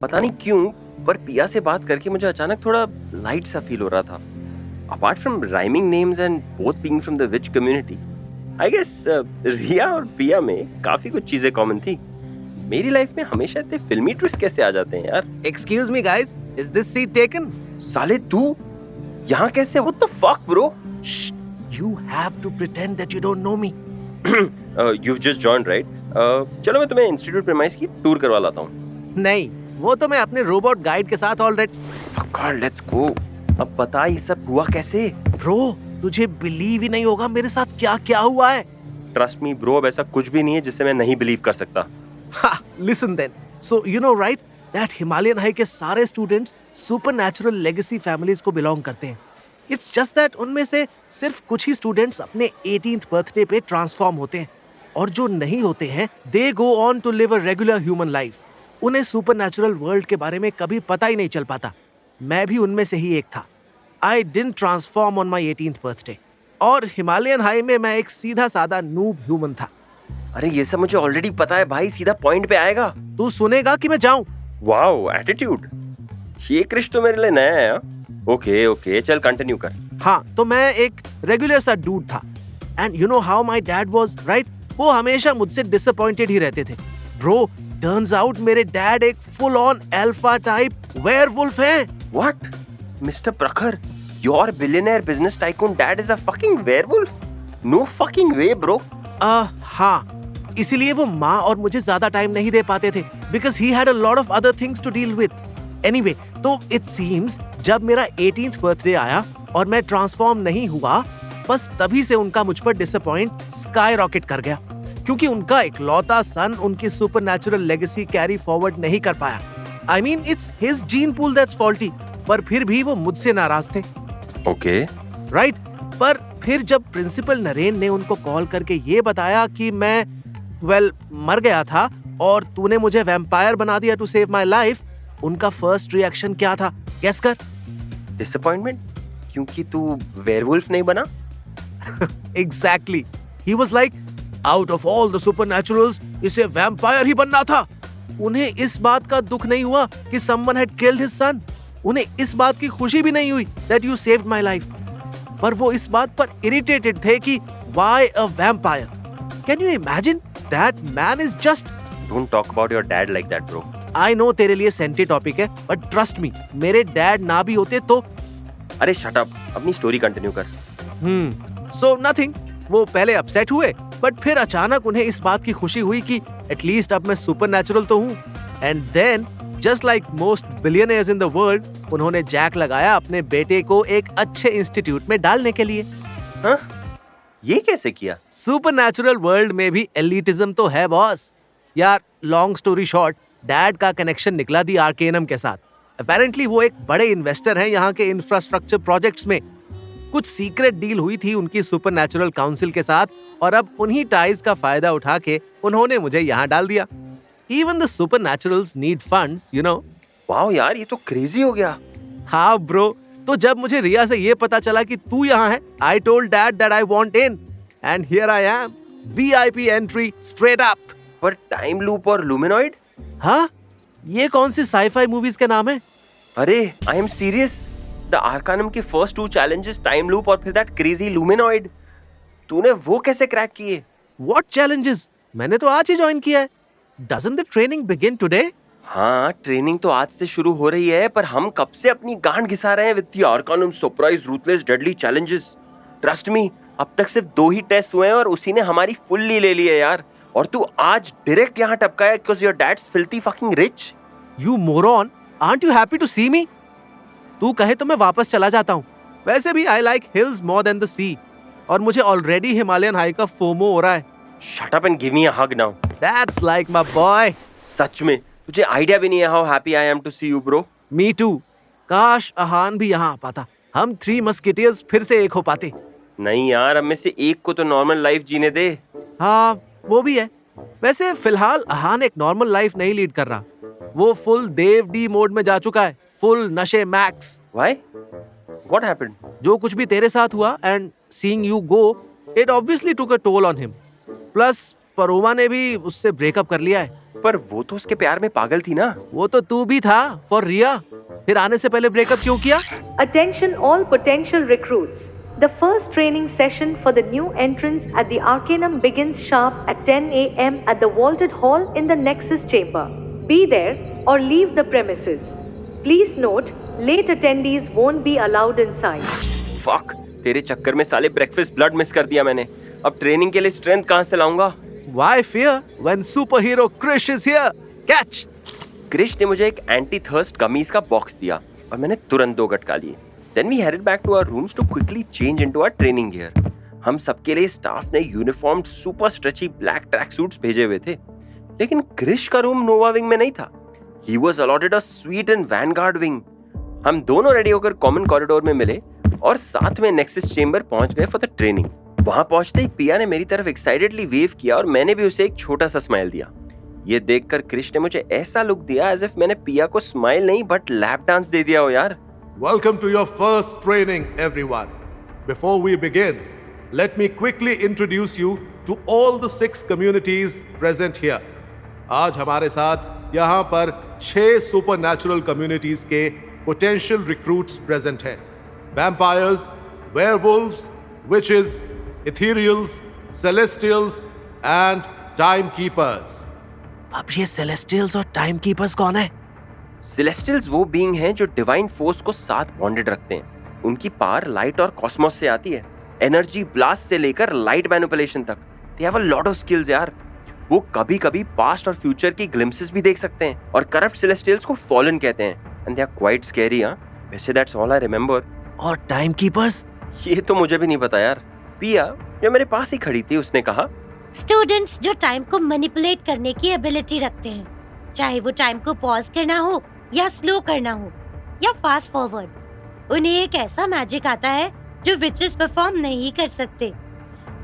पता नहीं क्यों, पर पिया से बात करके मुझे अचानक थोड़ा लाइट सा फील हो रहा था। Apart from rhyming names and both being from the witch community, I guess Riya और पिया में काफी कुछ चीजें कॉमन थी। मेरी लाइफ में हमेशा इतने फिल्मी ट्विस्ट कैसे आ जाते हैं यार। Excuse me, guys. Is this seat taken? साले तू यहाँ कैसे? What the fuck, bro? Shh. You have to pretend that you don't know me. You've just joined, right? चलो मैं तुम्हें इंस्टीट्यूट प्रेमाइस की टूर करवा लाता हूँ। नहीं, वो तो मैं अपने रोबोट गाइड के साथ already. Fuck God, let's go. अब बता ये सब हुआ कैसे? ब्रो, तुझे बिलीव ही नहीं होगा मेरे साथ क्या क्या हुआ है। ट्रस्ट मी ब्रो, अब ऐसा कुछ भी नहीं है जिससे मैं नहीं बिलीव कर सकता। Ha, listen then. So you know right that Himalayan high के सारे स्टूडेंट्स सुपरनैचुरल लेगेसी फैमिलीज को बिलोंग करते हैं। It's just that उनमें से सिर्फ कुछ ही स्टूडेंट्स अपने 18th बर्थडे पे ट्रांसफॉर्म होते हैं और जो नहीं होते हैं they go on to live a regular human life. उन्हें सुपरनैचुरल वर्ल्ड के बारे में कभी पता ही नहीं चल पाता। मैं भी उनमें से ही एक था। I didn't transform on my 18th birthday. और हिमालयन हाई में मैं एक सीधा सादा नूब ह्यूमन था। अरे ये सब मुझे ऑलरेडी पता है भाई, सीधा पॉइंट पे आएगा। तू सुनेगा कि मैं जाऊं? Wow, attitude. ये क्रिश तो मेरे लिए नया है। ओके चल कंटिन्यू कर। हाँ, तो मैं एक रेगुलर सा डूड था। And you know how my dad was, right? वो हमेशा मुझसे डिसअपॉइंटेड ही रहते थे। ब्रो, टर्न्स आउट मेरे डैड एक full on alpha type werewolf हैं। What? Mister Prakhar, your billionaire business tycoon dad is a fucking werewolf? No fucking way bro. हाँ, इसीलिए वो माँ और मुझे ज्यादा टाइम नहीं दे पाते थे because he had a lot of other things to deal with. Anyway, तो इट सीम्स जब मेरा 18th बर्थडे आया और मैं ट्रांसफॉर्म नहीं हुआ, बस तभी से उनका मुझ पर डिसअपॉइंट स्काई रॉकेट कर गया क्योंकि उनका इकलौता सन उनकी सुपरनैचुरल लेगेसी कैरी फॉरवर्ड नहीं कर पाया। I mean it's his gene pool that's faulty, पर फिर भी वो मुझसे नाराज थे। ओके राइट, पर फिर जब प्रिंसिपल नरेन ने उनको कॉल करके ये बताया कि मैं मर गया था और तूने मुझे वैम्पायर बना दिया टू सेव माय लाइफ, उनका फर्स्ट रिएक्शन क्या था? गेस कर। डिसअपॉइंटमेंट, क्योंकि तू वेयरवुल्फ नहीं बना। Exactly, he was like out of all the supernaturals इसे वैम्पायर ही बनना था। उन्हें इस बात का दुख नहीं हुआ कि someone had killed his son. उन्हें इस बात की खुशी भी नहीं हुई that you saved my life, पर वो इस बात पर इरिटेटेड थे कि why a vampire. Can you imagine? That man is just. Don't talk about your dad like that bro. I know तेरे लिए सेंसिटिव टॉपिक है, बट ट्रस्ट मी, मेरे डैड ना भी होते तो। अरे शट अप, अपनी स्टोरी कंटिन्यू कर। सो नथिंग, वो पहले अपसेट हुए, बट फिर अचानक उन्हें इस बात की खुशी हुई कि एटलीस्ट अब मैं सुपरनैचुरल तो हूँ। And then just like most billionaires in the world, उन्होंने जैक लगाया अपने बेटे को एक अच्छे इंस्टीट्यूट में डालने के लिए। हाँ? ये कैसे किया? सुपरनैचुरल वर्ल्ड में भी एलिटिज्म तो है बॉस। यार, लॉन्ग स्टोरी शॉर्ट, डैड का कनेक्शन निकला दी आर्केनम के साथ। अपेरेंटली वो एक बड़े इन्वेस्टर हैं यहाँ के इंफ्रास्ट्रक्चर प्रोजेक्ट्स में। कुछ सीक्रेट डील हुई थी उनकी सुपरनैचुरल काउंसिल के साथ और अब उन्हीं टाइज का फायदा उठा के उन्होंने मुझे यहाँ डाल दिया। Even the supernaturals need funds, you know. Wow यार, ये तो क्रेजी हो गया। हाँ ब्रो, तो जब मुझे रिया से ये पता चला कि तू यहाँ है, I told dad that I want in, and here I am, VIP entry straight up. पर टाइम लूप और लुमिनॉइड? हाँ, ये कौन सी साइफाई मूवीज के नाम है? अरे आई एम सीरियस। द आर्कानम के फर्स्ट 2 चैलेंजेस टाइम लूप और फिर दैट क्रेजी लुमिनॉइड, तूने वो कैसे क्रैक किए? What challenges? मैंने तो आज ही ज्वाइन किया है। Doesn't the training begin today? हाँ, ट्रेनिंग तो आज से शुरू हो रही है, पर हम कब से अपनी गांड घिसा रहे हैं with the arcanum surprise ruthless deadly challenges. Trust me, अब तक सिर्फ 2 ही टेस्ट हुए हैं और उसी ने हमारी फुल्ली ले ली है यार। और तू आज डायरेक्ट यहाँ टपका है because your dad's filthy fucking rich. You moron, aren't you happy to see me? तू कहे तो मैं वापस चला जाता हूँ। वैसे भी I like hills more than the sea, और मुझे ऑलरेडी हिमालयन हाई का फोमो हो रहा है। Shut up and give me a hug now. That's like my boy. सच में तुझे आइडिया भी नहीं है how happy I am to see you bro. Me too. काश अहान भी यहाँ आ पाता, हम 3 मस्केटियर्स फिर से एक हो पाते। नहीं यार, अब में से एक को तो नॉर्मल लाइफ जीने दे। हाँ, वो भी है। वैसे फिलहाल अहान एक नॉर्मल लाइफ नहीं लीड कर रहा। वो फुल देव डी मोड में जा चुका है, फुल नशे मैक्स। Why? What happened? जो कुछ भी तेरे साथ हुआ and seeing you go, it obviously took a toll on him. Plus Paroma ने भी उससे ब्रेकअप कर लिया है। पर वो तो उसके प्यार में पागल थी ना। वो तो तू भी था फॉर रिया। फिर आने से पहले ब्रेकअप क्यों किया? Attention all potential recruits. The first training session for the new entrants at the Arcanum begins sharp at 10 a.m. at the vaulted hall in the Nexus chamber. Be there or leave the premises. Please note, late attendees won't be allowed inside. Fuck, तेरे चक्कर में साले breakfast blood miss कर दिया मैंने। अब training के लिए स्ट्रेंथ कहाँ से लाऊंगा? Why fear when superhero Krish is here? Catch! Krrish ने मुझे एक एंटी थर्स्ट गमीज का बॉक्स दिया और मैंने तुरंत 2 गटका लिए। Then we headed back to our rooms to quickly change into our training gear. हम सबके लिए स्टाफ ने uniform super stretchy black track suits भेजे हुए थे, लेकिन क्रिश का रूम नोवा विंग में नहीं था। He was allotted a suite in Vanguard wing. हम दोनों रेडी होकर कॉमन कॉरिडोर में मिले और साथ में नेक्सस चेंबर पहुंच गए फॉर द ट्रेनिंग। वहां पहुंचते ही पिया ने मेरी तरफ एक्साइटेडली वेव किया और मैंने भी उसे एक छोटा सा स्माइल दिया। ये देखकर क्रिश ने मुझे ऐसा लुक दिया एज इफ मैंने पिया को स्माइल नहीं बट लैप डांस दे दिया हो यार। Welcome to your first training, everyone. Before we begin, let me quickly introduce you to all the 6 communities present here. आज हमारे साथ यहाँ पर 6 supernatural communities के potential recruits present हैं. Vampires, werewolves, witches, ethereals, celestials and timekeepers. अब ये celestials और टाइम कीपर्स कौन है? सेलेस्टियल्स वो बीइंग हैं जो डिवाइन फोर्स को साथ बॉन्डेड रखते हैं। उनकी पावर लाइट और कॉस्मोस से आती है। एनर्जी ब्लास्ट से लेकर लाइट मैनिपुलेशन तक। They have a lot of skills यार। वो कभी-कभी पास्ट और फ्यूचर की ग्लिम्पसेस भी देख सकते हैं और करप्ट सेलेस्टियल्स को फॉलन कहते हैं and they are quite scary. वैसे दैट्स ऑल आई रिमेंबर। और टाइम कीपर्स? ये तो मुझे भी नहीं पता यार। पिया जो मेरे पास ही खड़ी थी उसने कहा, स्टूडेंट्स जो टाइम को मैनिपुलेट करने की एबिलिटी रखते हैं, चाहे वो टाइम को पॉज करना हो या स्लो करना हो या फास्ट फॉरवर्ड, उन्हें एक ऐसा मैजिक आता है जो विचेस परफॉर्म नहीं कर सकते।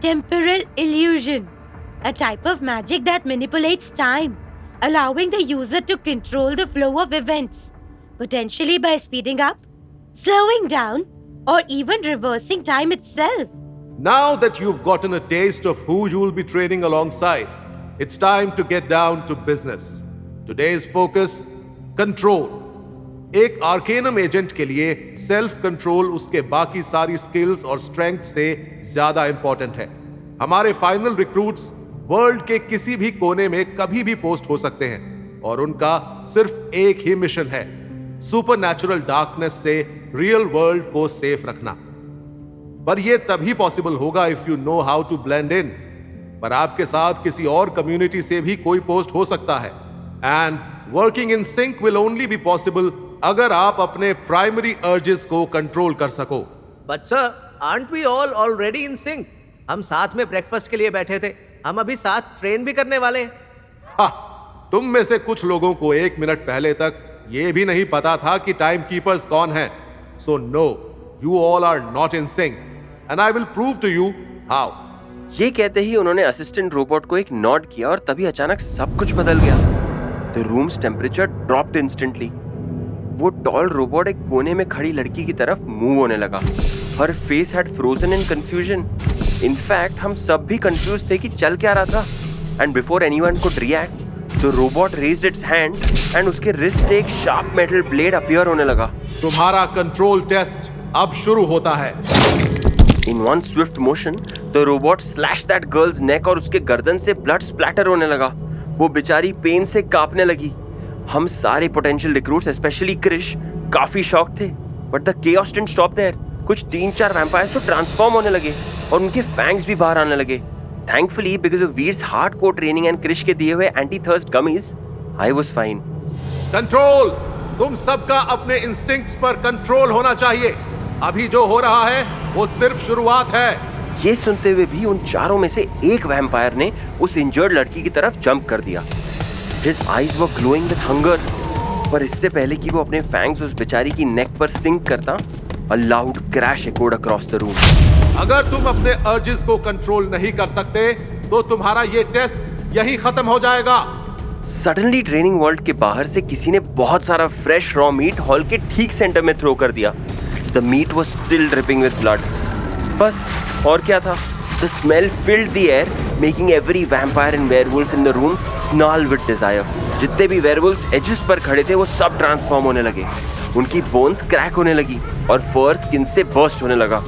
Temporal illusion, a type of magic that manipulates time, allowing the user to control the flow of events, potentially by speeding up, slowing down, or even reversing time itself. Now that you've gotten a taste of who you will be training alongside, it's time to get down to business. Today's focus, control. एक आर्केनम agent के लिए self control उसके बाकी सारी skills और strength से ज्यादा important है। हमारे फाइनल रिक्रूट्स वर्ल्ड के किसी भी कोने में कभी भी पोस्ट हो सकते हैं और उनका सिर्फ एक ही मिशन है, सुपरनैचुरल डार्कनेस से रियल वर्ल्ड को सेफ रखना। पर यह तभी पॉसिबल होगा if you know how to blend in. पर आपके साथ किसी और कम्युनिटी से भी कोई पोस्ट हो सकता है and working in sync will only be possible अगर आप अपने प्राइमरी अर्जेस को कंट्रोल कर सको। But sir, aren't we all already in sync? हम साथ में ब्रेकफास्ट के लिए बैठे थे। हम अभी साथ ट्रेन भी करने वाले हैं। हाँ, तुम में से कुछ लोगों को 1 मिनट पहले तक यह भी नहीं पता था कि टाइम कीपर्स कौन है। So no, you all are not in sync and I will prove to you how. ये कहते ही उन्होंने असिस्टेंट रोबोट को एक नॉड किया और तभी अचानक सब कुछ बदल गया। The rooms temperature dropped instantly. वो टॉल रोबोट एक कोने में खड़ी लड़की की तरफ मूव होने लगा। हर face had frozen in confusion. In fact हम सब भी कंफ्यूज थे कि चल क्या रहा था। And before anyone could react, the robot raised it's hand and उसके रिस्ट से एक शार्प मेटल ब्लेड अपीयर होने लगा। तुम्हारा कंट्रोल टेस्ट अब शुरू होता है। In one swift motion, the robot slashed that girl's neck और उसके गर्दन से blood splatter होने लगा। वो बेचारी पेन से कांपने लगी। हम सारे potential recruits, especially क्रिश, काफी शॉक थे। But the chaos didn't stop there. कुछ 3-4 vampires तो ट्रांसफॉर्म होने लगे और उनके फैंग्स भी बाहर आने लगे। Thankfully, because of Veer's hardcore training and Krrish के दिए हुए anti-thirst gummies, I was fine. Control! तुम सबका अपने इंस्टिंक्ट्स पर कंट्रोल होना चाहिए। अभी जो हो रहा है वो सिर्फ शुरुआत है। ये सुनते हुए भी उन चारों में से एक वैम्पायर ने उस इंजर्ड लड़की की तरफ जंप कर दिया। His eyes were glowing with hunger. पर इससे पहले कि वो अपने फैंग्स उस बेचारी की नेक पर सिंक करता, a loud crash echoed across the room. अगर तुम अपने अर्जेस को कंट्रोल नहीं कर सकते तो तुम्हारा ये टेस्ट यहीं खत्म हो जाएगा। सडनली ट्रेनिंग वर्ल्ड के बाहर से किसी ने बहुत सारा फ्रेश रॉ मीट हॉल के ठीक सेंटर में थ्रो कर दिया। The meat was still dripping with blood. बस और क्या था, The smell filled the air, making every vampire and werewolf in the room snarl with desire. जितने भी werewolves edges पर खड़े थे वो सब ट्रांसफॉर्म होने लगे. उनकी बोन्स क्रैक होने लगी और फर स्किन से बर्स्ट होने लगा.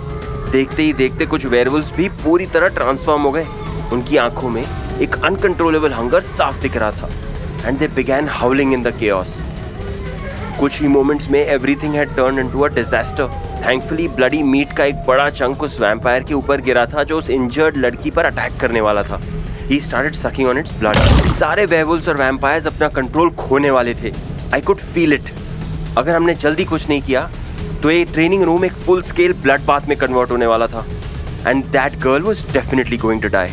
देखते ही देखते कुछ werewolves भी पूरी तरह ट्रांसफॉर्म हो गए. उनकी आंखों में एक अनकंट्रोलेबल हंगर साफ दिख रहा था. And they began howling in the chaos. कुछ ही मोमेंट्स में everything had turned into a disaster. Thankfully bloody meat का एक बड़ा चंक उस वैम्पायर के ऊपर गिरा था जो उस इंजर्ड लड़की पर अटैक करने वाला था. He started sucking on its blood. सारे werewolves और vampires अपना कंट्रोल खोने वाले थे. I could feel it. अगर हमने जल्दी कुछ नहीं किया तो ये ट्रेनिंग रूम एक फुल स्केल ब्लड बाथ में कन्वर्ट होने वाला था. And that girl was definitely going to die.